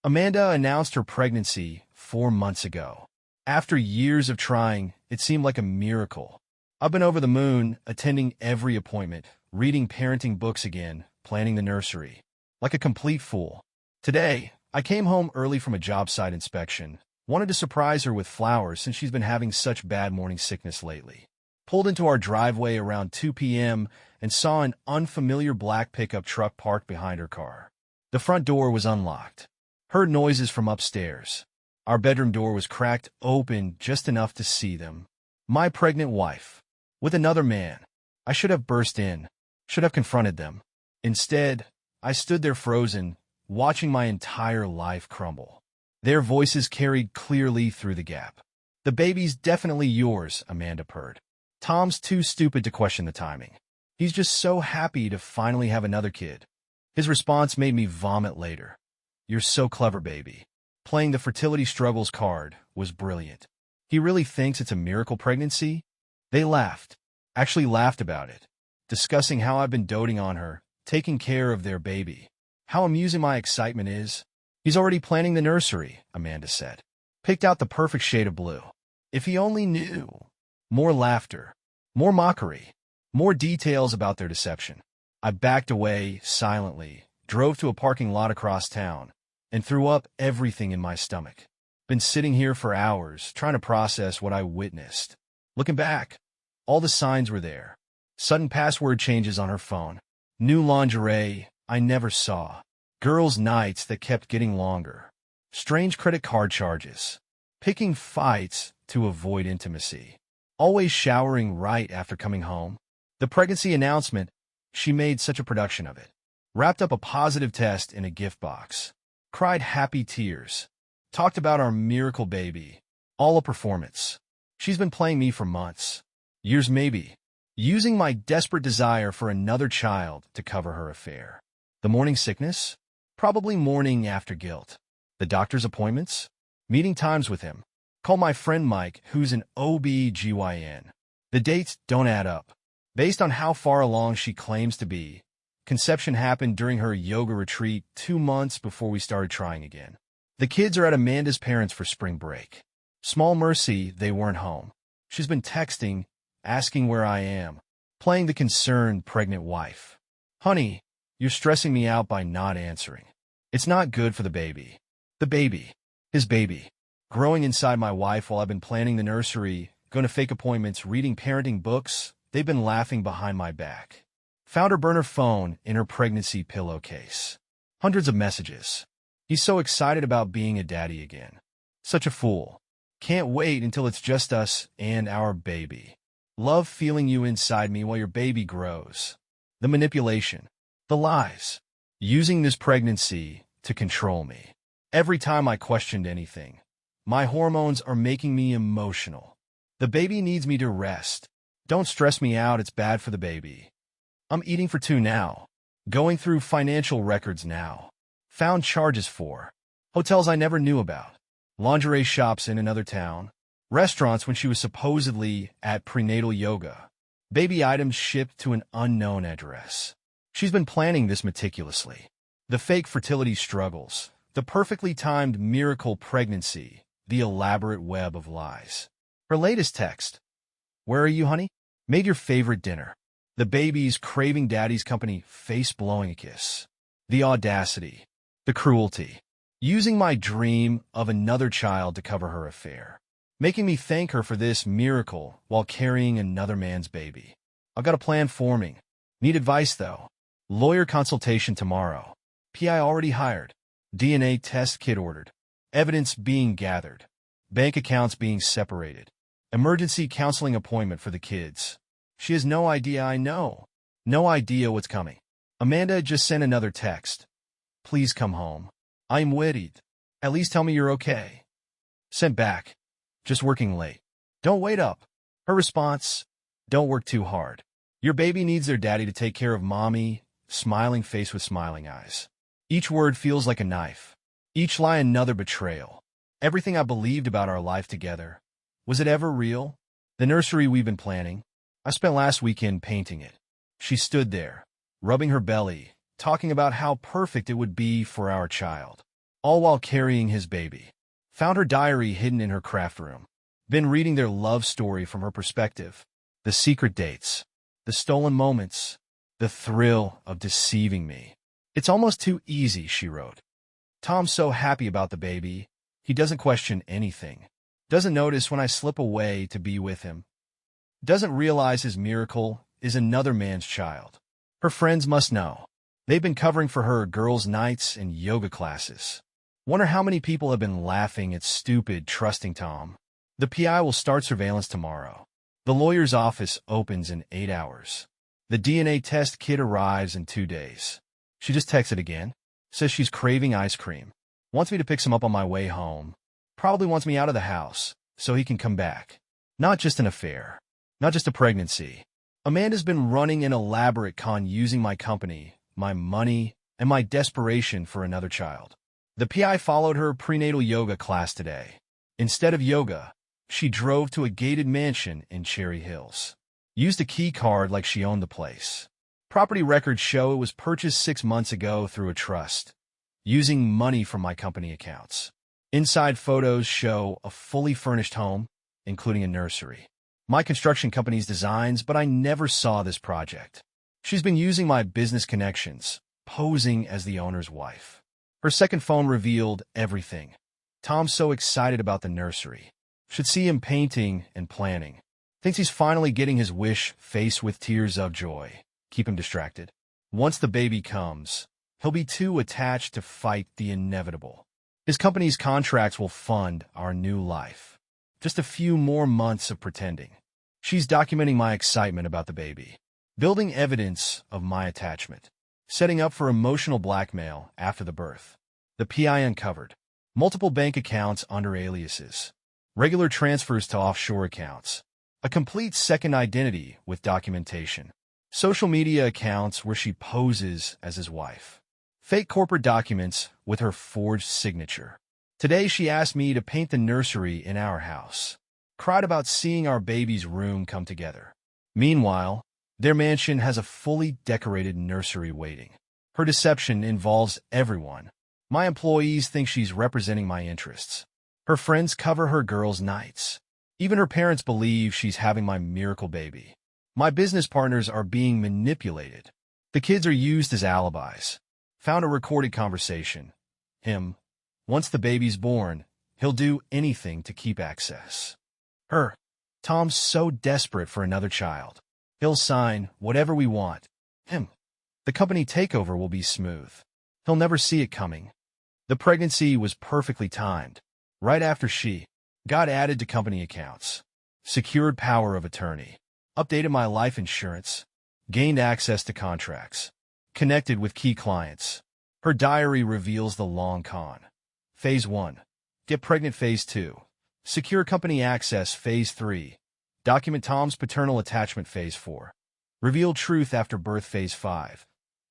Amanda announced her pregnancy 4 months ago. After years of trying, it seemed like a miracle. I've been over the moon, attending every appointment, reading parenting books again, planning the nursery. Like a complete fool. Today, I came home early from a job site inspection. Wanted to surprise her with flowers since she's been having such bad morning sickness lately. Pulled into our driveway around 2 p.m. and saw an unfamiliar black pickup truck parked behind her car. The front door was unlocked. Heard noises from upstairs. Our bedroom door was cracked open just enough to see them. My pregnant wife. With another man. I should have burst in. Should have confronted them. Instead, I stood there frozen, watching my entire life crumble. Their voices carried clearly through the gap. "The baby's definitely yours," Amanda purred. "Tom's too stupid to question the timing. He's just so happy to finally have another kid." His response made me vomit later. "You're so clever, baby." Playing the fertility struggles card was brilliant. He really thinks it's a miracle pregnancy? They laughed. Actually laughed about it. Discussing how I've been doting on her, taking care of their baby. How amusing my excitement is. "He's already planning the nursery," Amanda said. "Picked out the perfect shade of blue. If he only knew." More laughter. More mockery. More details about their deception. I backed away silently, drove to a parking lot across town, and threw up everything in my stomach. Been sitting here for hours, trying to process what I witnessed. Looking back, all the signs were there. Sudden password changes on her phone. New lingerie I never saw. Girls' nights that kept getting longer. Strange credit card charges. Picking fights to avoid intimacy. Always showering right after coming home. The pregnancy announcement, she made such a production of it. Wrapped up a positive test in a gift box. Cried happy tears. Talked about our miracle baby. All a performance. She's been playing me for months. Years maybe. Using my desperate desire for another child to cover her affair. The morning sickness? Probably morning after guilt. The doctor's appointments? Meeting times with him. Call my friend Mike, who's an OB-GYN. The dates don't add up. Based on how far along she claims to be, conception happened during her yoga retreat 2 months before we started trying again. The kids are at Amanda's parents for spring break. Small mercy they weren't home. She's been texting, asking where I am, playing the concerned pregnant wife. "Honey, you're stressing me out by not answering. It's not good for the baby." The baby. His baby. Growing inside my wife while I've been planning the nursery, going to fake appointments, reading parenting books. They've been laughing behind my back. Found her burner phone in her pregnancy pillowcase. Hundreds of messages. "He's so excited about being a daddy again. Such a fool. Can't wait until it's just us and our baby. Love feeling you inside me while your baby grows." The manipulation. The lies. Using this pregnancy to control me. Every time I questioned anything. My hormones are making me emotional. The baby needs me to rest. Don't stress me out, it's bad for the baby. I'm eating for 2 now. Going through financial records now. Found charges for. Hotels I never knew about. Lingerie shops in another town. Restaurants when she was supposedly at prenatal yoga. Baby items shipped to an unknown address. She's been planning this meticulously. The fake fertility struggles. The perfectly timed miracle pregnancy. The elaborate web of lies. Her latest text. "Where are you, honey? Made your favorite dinner." The baby's craving daddy's company, face blowing a kiss. The audacity. The cruelty. Using my dream of another child to cover her affair. Making me thank her for this miracle while carrying another man's baby. I've got a plan forming. Need advice, though. Lawyer consultation tomorrow. PI already hired. DNA test kit ordered. Evidence being gathered. Bank accounts being separated. Emergency counseling appointment for the kids. She has no idea I know. No idea what's coming. Amanda just sent another text. "Please come home. I'm worried. At least tell me you're okay." Sent back. "Just working late. Don't wait up." Her response. "Don't work too hard. Your baby needs their daddy to take care of mommy." Smiling face with smiling eyes. Each word feels like a knife. Each lie another betrayal. Everything I believed about our life together. Was it ever real? The nursery we've been planning. I spent last weekend painting it. She stood there, rubbing her belly, talking about how perfect it would be for our child. all while carrying his baby. Found her diary hidden in her craft room. Been reading their love story from her perspective. The secret dates, the stolen moments, the thrill of deceiving me. It's almost too easy, she wrote. Tom's so happy about the baby, he doesn't question anything. Doesn't notice when I slip away to be with him. Doesn't realize his miracle is another man's child. Her friends must know. They've been covering for her girls' nights and yoga classes. Wonder how many people have been laughing at stupid, trusting Tom. The PI will start surveillance tomorrow. The lawyer's office opens in 8 hours. The DNA test kit arrives in 2 days. She just texted again. Says she's craving ice cream. Wants me to pick some up on my way home. Probably wants me out of the house so he can come back. Not just an affair. Not just a pregnancy. Amanda's been running an elaborate con using my company, my money, and my desperation for another child. The PI followed her prenatal yoga class today. Instead of yoga, she drove to a gated mansion in Cherry Hills. Used a key card like she owned the place. Property records show it was purchased 6 months ago through a trust, using money from my company accounts. Inside photos show a fully furnished home, including a nursery. My construction company's designs, but I never saw this project. She's been using my business connections, posing as the owner's wife. Her second phone revealed everything. Tom's so excited about the nursery. Should see him painting and planning. Thinks he's finally getting his wish, faced with tears of joy. Keep him distracted. Once the baby comes, he'll be too attached to fight the inevitable. His company's contracts will fund our new life. Just a few more months of pretending. She's documenting my excitement about the baby. Building evidence of my attachment. Setting up for emotional blackmail after the birth. The PI uncovered. Multiple bank accounts under aliases. Regular transfers to offshore accounts. A complete second identity with documentation. Social media accounts where she poses as his wife. Fake corporate documents with her forged signature. Today she asked me to paint the nursery in our house. Cried about seeing our baby's room come together. Meanwhile, their mansion has a fully decorated nursery waiting. Her deception involves everyone. My employees think she's representing my interests. Her friends cover her girls' nights. Even her parents believe she's having my miracle baby. My business partners are being manipulated. The kids are used as alibis. Found a recorded conversation. Him. Once the baby's born, he'll do anything to keep access. Her. Tom's so desperate for another child. He'll sign whatever we want. Him. The company takeover will be smooth. He'll never see it coming. The pregnancy was perfectly timed. Right after she got added to company accounts. Secured power of attorney. Updated my life insurance. Gained access to contracts. Connected with key clients. Her diary reveals the long con. Phase 1. Get pregnant. Phase 2. Secure company access. Phase 3. Document Tom's paternal attachment. Phase 4. Reveal truth after birth. Phase 5.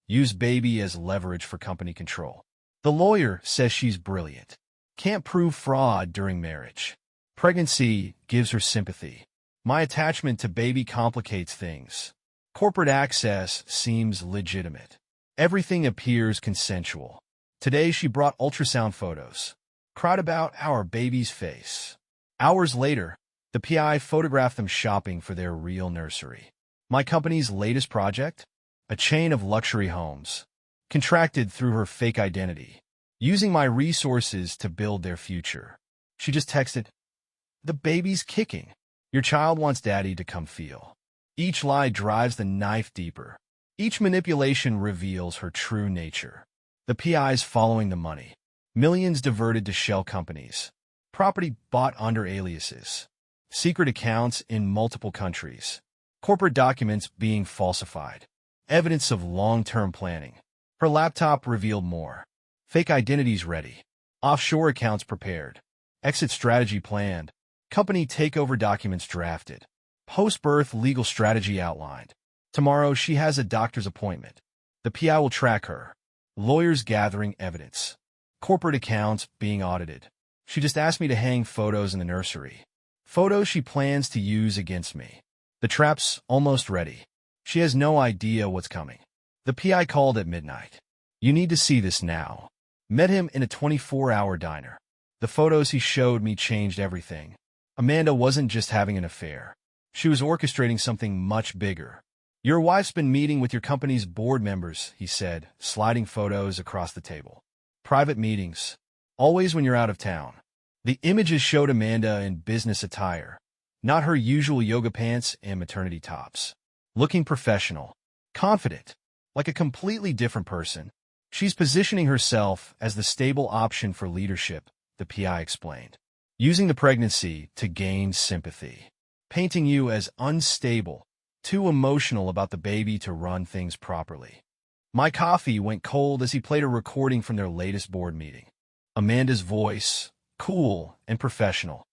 Use baby as leverage for company control. The lawyer says she's brilliant. Can't prove fraud during marriage. Pregnancy gives her sympathy. My attachment to baby complicates things. Corporate access seems legitimate. Everything appears consensual. Today she brought ultrasound photos. Cried about our baby's face. Hours later, the PI photographed them shopping for their real nursery. My company's latest project? A chain of luxury homes. Contracted through her fake identity. Using my resources to build their future. She just texted, "The baby's kicking. Your child wants daddy to come feel." Each lie drives the knife deeper. Each manipulation reveals her true nature. The PI's following the money. Millions diverted to shell companies. Property bought under aliases. Secret accounts in multiple countries. Corporate documents being falsified. Evidence of long-term planning. Her laptop revealed more. Fake identities ready. Offshore accounts prepared. Exit strategy planned. Company takeover documents drafted. Post-birth legal strategy outlined. Tomorrow she has a doctor's appointment. The PI will track her. Lawyers gathering evidence. Corporate accounts being audited. She just asked me to hang photos in the nursery. Photos she plans to use against me. The trap's almost ready. She has no idea what's coming. The PI called at midnight. You need to see this now. Met him in a 24-hour diner. The photos he showed me changed everything. Amanda wasn't just having an affair. She was orchestrating something much bigger. Your wife's been meeting with your company's board members, he said, sliding photos across the table. Private meetings. Always when you're out of town. The images showed Amanda in business attire, not her usual yoga pants and maternity tops. Looking professional, confident, like a completely different person. She's positioning herself as the stable option for leadership, the PI explained. Using the pregnancy to gain sympathy. Painting you as unstable, too emotional about the baby to run things properly. My coffee went cold as he played a recording from their latest board meeting. Amanda's voice, cool and professional.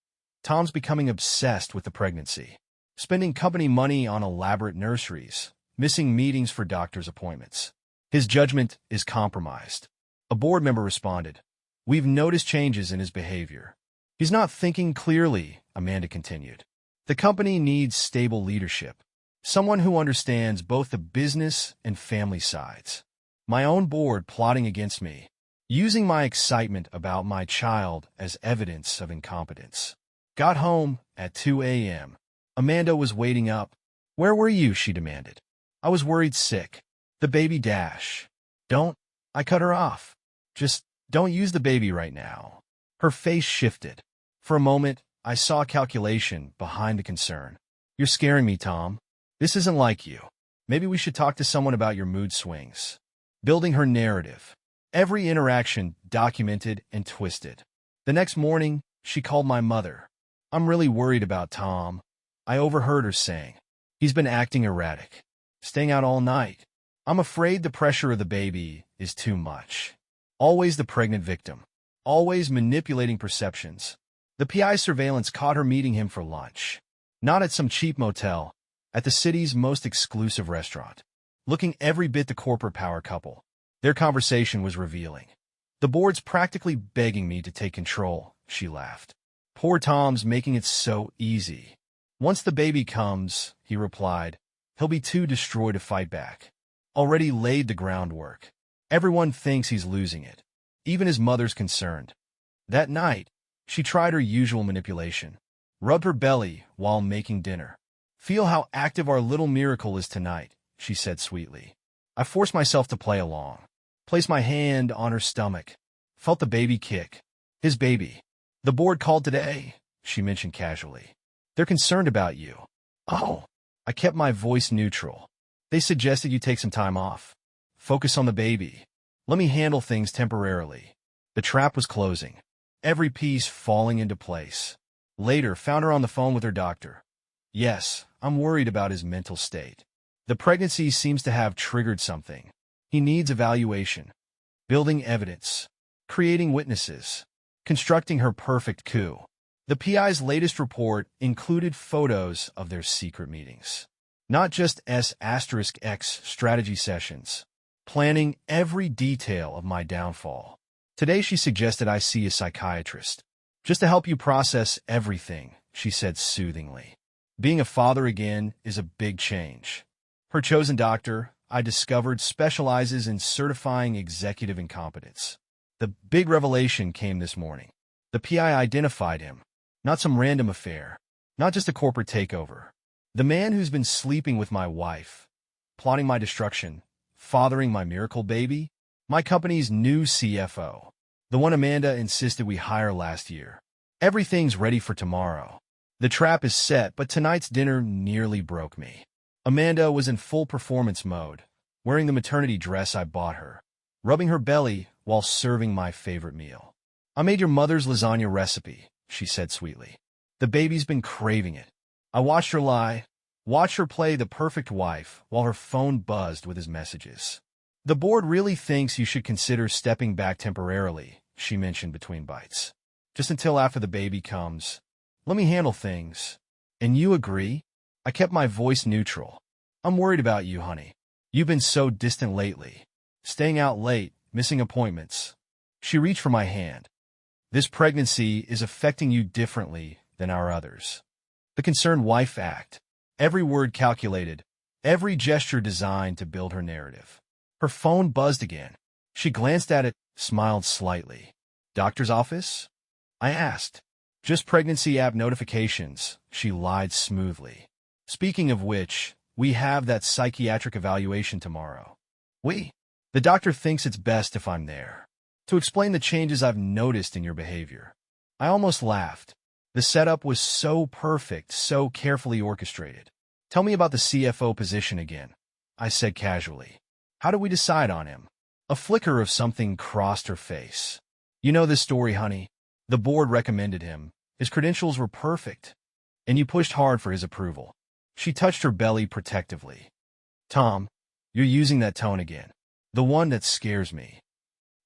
Tom's becoming obsessed with the pregnancy. Spending company money on elaborate nurseries, missing meetings for doctor's appointments. His judgment is compromised. A board member responded, "We've noticed changes in his behavior. He's not thinking clearly," Amanda continued. The company needs stable leadership. Someone who understands both the business and family sides. My own board plotting against me, using my excitement about my child as evidence of incompetence. Got home at 2 a.m. Amanda was waiting up. "Where were you?" she demanded. "I was worried sick. The baby dash." "Don't." I cut her off. "Just don't use the baby right now." Her face shifted. For a moment, I saw calculation behind the concern. "You're scaring me, Tom. This isn't like you. Maybe we should talk to someone about your mood swings." Building her narrative. Every interaction documented and twisted. The next morning, she called my mother. "I'm really worried about Tom." I overheard her saying, "He's been acting erratic, staying out all night. I'm afraid the pressure of the baby is too much." Always the pregnant victim. Always manipulating perceptions. The PI surveillance caught her meeting him for lunch. Not at some cheap motel, at the city's most exclusive restaurant. Looking every bit the corporate power couple. Their conversation was revealing. "The board's practically begging me to take control," she laughed. "Poor Tom's making it so easy. Once the baby comes," he replied, "he'll be too destroyed to fight back. Already laid the groundwork. Everyone thinks he's losing it. Even his mother's concerned." That night, she tried her usual manipulation. Rubbed her belly while making dinner. "Feel how active our little miracle is tonight," she said sweetly. I forced myself to play along. Placed my hand on her stomach. Felt the baby kick. His baby. "The board called today," she mentioned casually. "They're concerned about you." "Oh." I kept my voice neutral. "They suggested you take some time off. Focus on the baby. Let me handle things temporarily." The trap was closing. Every piece falling into place. Later, found her on the phone with her doctor. "Yes, I'm worried about his mental state. The pregnancy seems to have triggered something. He needs evaluation. Building evidence. Creating witnesses. Constructing her perfect coup." The PI's latest report included photos of their secret meetings. Not just S*X strategy sessions. Planning every detail of my downfall. Today she suggested I see a psychiatrist. "Just to help you process everything," she said soothingly. Being a father again is a big change. Her chosen doctor, I discovered, specializes in certifying executive incompetence. The big revelation came this morning. The PI identified him. Not some random affair. Not just a corporate takeover. The man who's been sleeping with my wife. Plotting my destruction. Fathering my miracle baby. My company's new CFO. The one Amanda insisted we hire last year. Everything's ready for tomorrow. The trap is set, but tonight's dinner nearly broke me. Amanda was in full performance mode, wearing the maternity dress I bought her, rubbing her belly while serving my favorite meal. "I made your mother's lasagna recipe," she said sweetly. "The baby's been craving it." I watched her lie, watched her play the perfect wife while her phone buzzed with his messages. "The board really thinks you should consider stepping back temporarily," she mentioned between bites. "Just until after the baby comes. Let me handle things." "And you agree?" I kept my voice neutral. "I'm worried about you, honey. You've been so distant lately. Staying out late, missing appointments." She reached for my hand. "This pregnancy is affecting you differently than our others." The concerned wife act. Every word calculated. Every gesture designed to build her narrative. Her phone buzzed again. She glanced at it, smiled slightly. Doctor's office? I asked. Just pregnancy app notifications, she lied smoothly. Speaking of which, we have that psychiatric evaluation tomorrow. The doctor thinks it's best if I'm there. To explain the changes I've noticed in your behavior. I almost laughed. The setup was so perfect, so carefully orchestrated. Tell me about the CFO position again, I said casually. How do we decide on him? A flicker of something crossed her face. You know this story, honey. The board recommended him. His credentials were perfect. And you pushed hard for his approval. She touched her belly protectively. Tom, you're using that tone again. The one that scares me.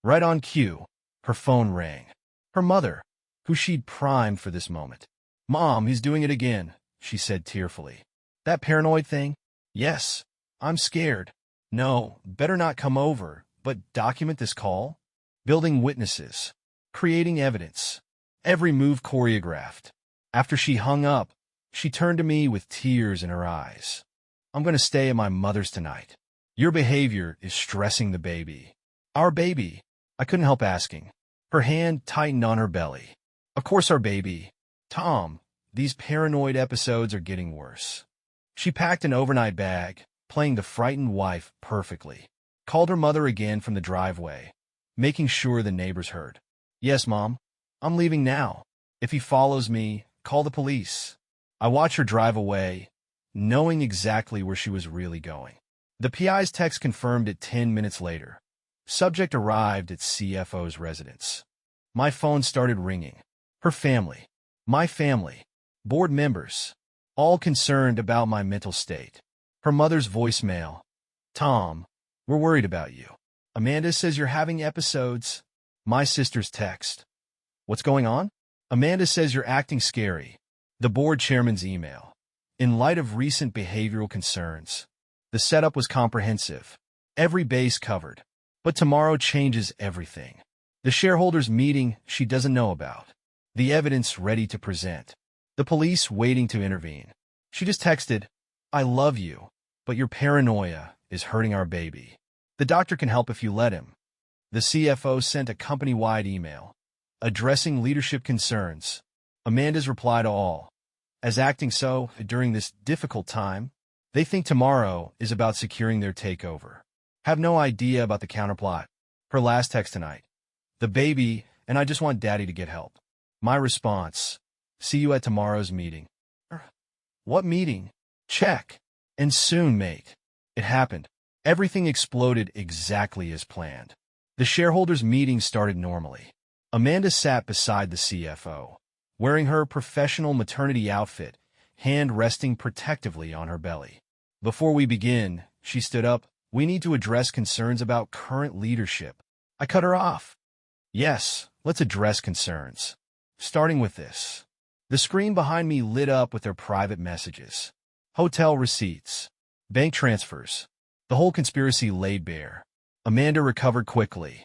Right on cue, her phone rang. Her mother, who she'd primed for this moment. Mom, he's doing it again, she said tearfully. That paranoid thing? Yes. I'm scared. No, better not come over, but document this call? Building witnesses. Creating evidence. Every move choreographed. After she hung up, she turned to me with tears in her eyes. I'm going to stay at my mother's tonight. Your behavior is stressing the baby. Our baby. I couldn't help asking. Her hand tightened on her belly. Of course our baby. Tom, these paranoid episodes are getting worse. She packed an overnight bag, playing the frightened wife perfectly. Called her mother again from the driveway, making sure the neighbors heard. Yes, Mom. I'm leaving now. If he follows me, call the police. I watch her drive away, knowing exactly where she was really going. The PI's text confirmed it 10 minutes later. Subject arrived at CFO's residence. My phone started ringing. Her family, my family, board members, all concerned about my mental state. Her mother's voicemail. Tom, we're worried about you. Amanda says you're having episodes. My sister's text. What's going on? Amanda says you're acting scary. The board chairman's email. In light of recent behavioral concerns, the setup was comprehensive. Every base covered. But tomorrow changes everything. The shareholders' meeting she doesn't know about. The evidence ready to present. The police waiting to intervene. She just texted, I love you, but your paranoia is hurting our baby. The doctor can help if you let him. The CFO sent a company-wide email, addressing leadership concerns. Amanda's reply to all. As acting so during this difficult time, they think tomorrow is about securing their takeover. Have no idea about the counterplot. Her last text tonight. The baby, and I just want Daddy to get help. My response. See you at tomorrow's meeting. What meeting? Check. And soon, mate. It happened. Everything exploded exactly as planned. The shareholders' meeting started normally. Amanda sat beside the CFO, wearing her professional maternity outfit, hand resting protectively on her belly. Before we begin, she stood up. We need to address concerns about current leadership. I cut her off. Yes, let's address concerns. Starting with this. The screen behind me lit up with their private messages. Hotel receipts. Bank transfers. The whole conspiracy laid bare. Amanda recovered quickly.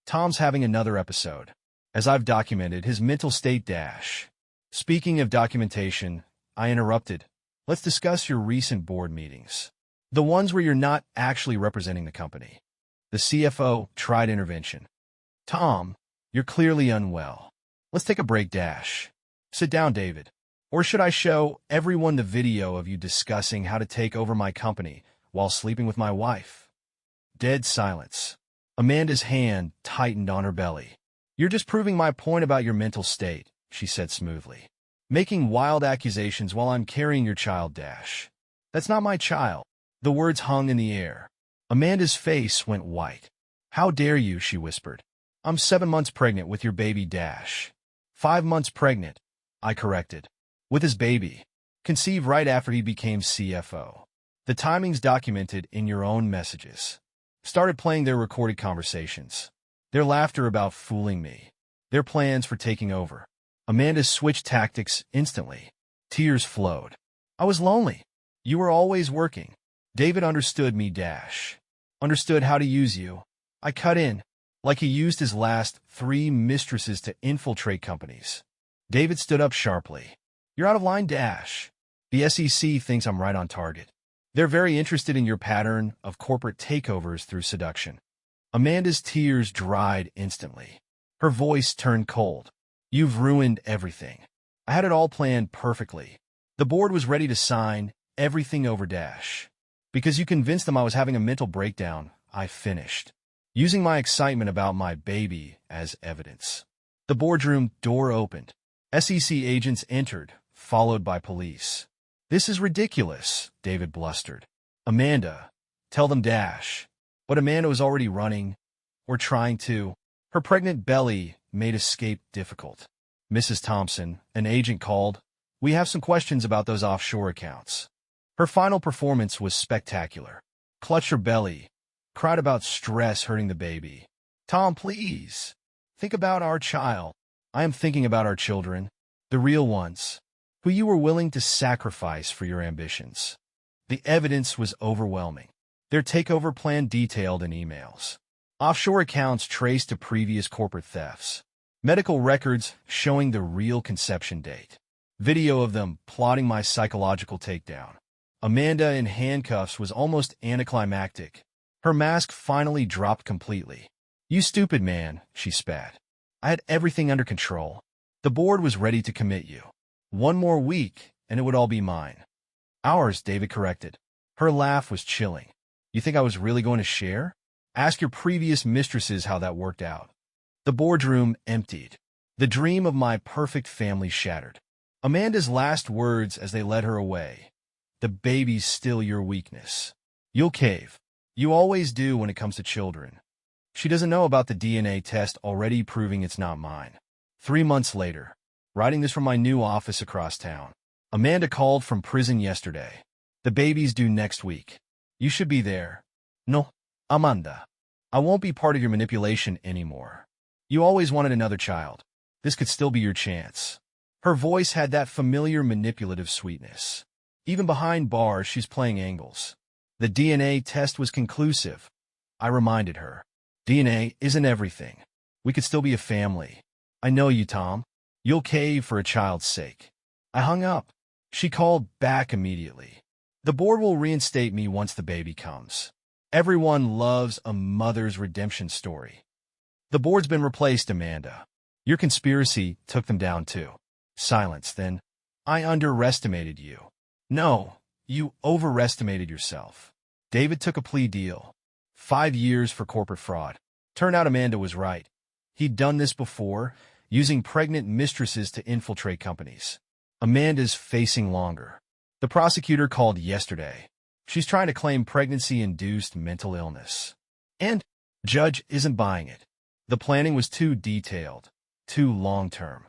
Tom's having another episode. As I've documented his mental state dash. Speaking of documentation, I interrupted. Let's discuss your recent board meetings. The ones where you're not actually representing the company. The CFO tried intervention. Tom, you're clearly unwell. Let's take a break dash. Sit down, David. Or should I show everyone the video of you discussing how to take over my company while sleeping with my wife? Dead silence. Amanda's hand tightened on her belly. You're just proving my point about your mental state, she said smoothly. Making wild accusations while I'm carrying your child dash. That's not my child. The words hung in the air. Amanda's face went white. How dare you, she whispered. I'm 7 months pregnant with your baby dash. 5 months pregnant, I corrected. With his baby. Conceived right after he became CFO. The timing's documented in your own messages. Started playing their recorded conversations. Their laughter about fooling me. Their plans for taking over. Amanda switched tactics instantly. Tears flowed. I was lonely. You were always working. David understood me dash. Understood how to use you. I cut in, like he used his last 3 mistresses to infiltrate companies. David stood up sharply. You're out of line dash. The SEC thinks I'm right on target. They're very interested in your pattern of corporate takeovers through seduction. Amanda's tears dried instantly. Her voice turned cold. You've ruined everything. I had it all planned perfectly. The board was ready to sign everything over Dash. Because you convinced them I was having a mental breakdown, I finished. Using my excitement about my baby as evidence. The boardroom door opened. SEC agents entered, followed by police. This is ridiculous, David blustered. Amanda, tell them Dash. But Amanda was already running, or trying to. Her pregnant belly made escape difficult. Mrs. Thompson, an agent called. We have some questions about those offshore accounts. Her final performance was spectacular. Clutched her belly, cried about stress hurting the baby. Tom, please. Think about our child. I am thinking about our children, the real ones, who you were willing to sacrifice for your ambitions. The evidence was overwhelming. Their takeover plan detailed in emails. Offshore accounts traced to previous corporate thefts. Medical records showing the real conception date. Video of them plotting my psychological takedown. Amanda in handcuffs was almost anticlimactic. Her mask finally dropped completely. You stupid man, she spat. I had everything under control. The board was ready to commit you. One more week, and it would all be mine. Ours, David corrected. Her laugh was chilling. You think I was really going to share? Ask your previous mistresses how that worked out. The boardroom emptied. The dream of my perfect family shattered. Amanda's last words as they led her away. The baby's still your weakness. You'll cave. You always do when it comes to children. She doesn't know about the DNA test already proving it's not mine. 3 months later, writing this from my new office across town. Amanda called from prison yesterday. The baby's due next week. You should be there. No, Amanda. I won't be part of your manipulation anymore. You always wanted another child. This could still be your chance. Her voice had that familiar manipulative sweetness. Even behind bars, she's playing angles. The DNA test was conclusive. I reminded her. DNA isn't everything. We could still be a family. I know you, Tom. You'll cave for a child's sake. I hung up. She called back immediately. The board will reinstate me once the baby comes. Everyone loves a mother's redemption story. The board's been replaced, Amanda. Your conspiracy took them down too. Silence, then. I underestimated you. No, you overestimated yourself. David took a plea deal. 5 years for corporate fraud. Turned out Amanda was right. He'd done this before, using pregnant mistresses to infiltrate companies. Amanda's facing longer. The prosecutor called yesterday. She's trying to claim pregnancy-induced mental illness. And judge isn't buying it. The planning was too detailed, too long-term.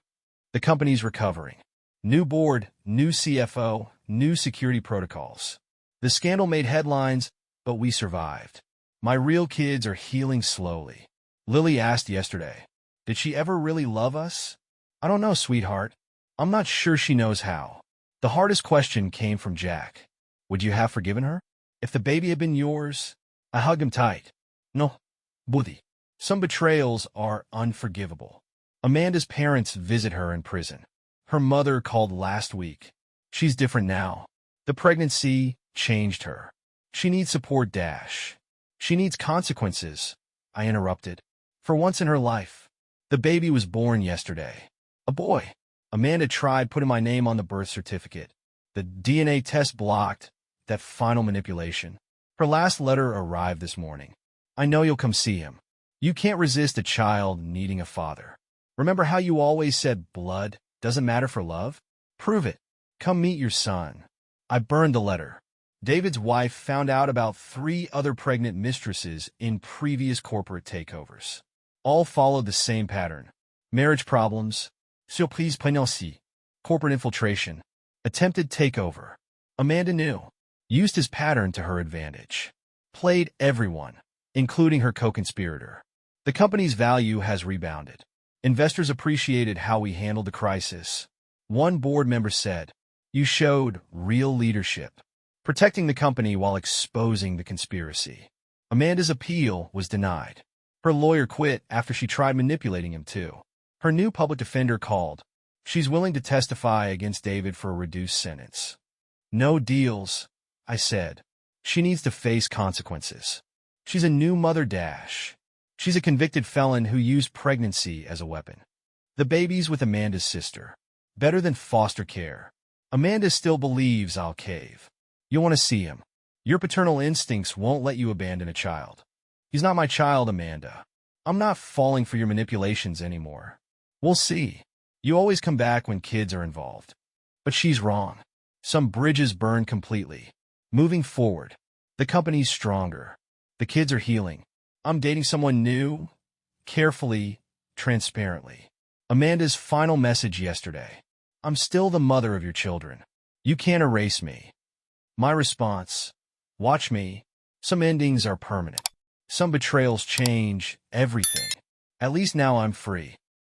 The company's recovering. New board, new CFO, new security protocols. The scandal made headlines, but we survived. My real kids are healing slowly. Lily asked yesterday, did she ever really love us? I don't know, sweetheart. I'm not sure she knows how. The hardest question came from Jack. Would you have forgiven her? If the baby had been yours? I hugged him tight. No, Buddy. Some betrayals are unforgivable. Amanda's parents visit her in prison. Her mother called last week. She's different now. The pregnancy changed her. She needs support, Dash. She needs consequences. I interrupted. For once in her life. The baby was born yesterday. A boy. Amanda tried putting my name on the birth certificate. The DNA test blocked that final manipulation. Her last letter arrived this morning. I know you'll come see him. You can't resist a child needing a father. Remember how you always said blood doesn't matter for love? Prove it. Come meet your son. I burned the letter. David's wife found out about 3 other pregnant mistresses in previous corporate takeovers. All followed the same pattern. Marriage problems, surprise prégnancy, corporate infiltration, attempted takeover. Amanda knew. Used his pattern to her advantage. Played everyone, including her co-conspirator. The company's value has rebounded. Investors appreciated how we handled the crisis. One board member said, you showed real leadership, protecting the company while exposing the conspiracy. Amanda's appeal was denied. Her lawyer quit after she tried manipulating him too. Her new public defender called. She's willing to testify against David for a reduced sentence. No deals, I said. She needs to face consequences. She's a new mother, Dash. She's a convicted felon who used pregnancy as a weapon. The baby's with Amanda's sister. Better than foster care. Amanda still believes I'll cave. You want to see him. Your paternal instincts won't let you abandon a child. He's not my child, Amanda. I'm not falling for your manipulations anymore. We'll see. You always come back when kids are involved. But she's wrong. Some bridges burned completely. Moving forward. The company's stronger. The kids are healing. I'm dating someone new, carefully, transparently. Amanda's final message yesterday. I'm still the mother of your children. You can't erase me. My response. Watch me. Some endings are permanent. Some betrayals change everything. At least now I'm free.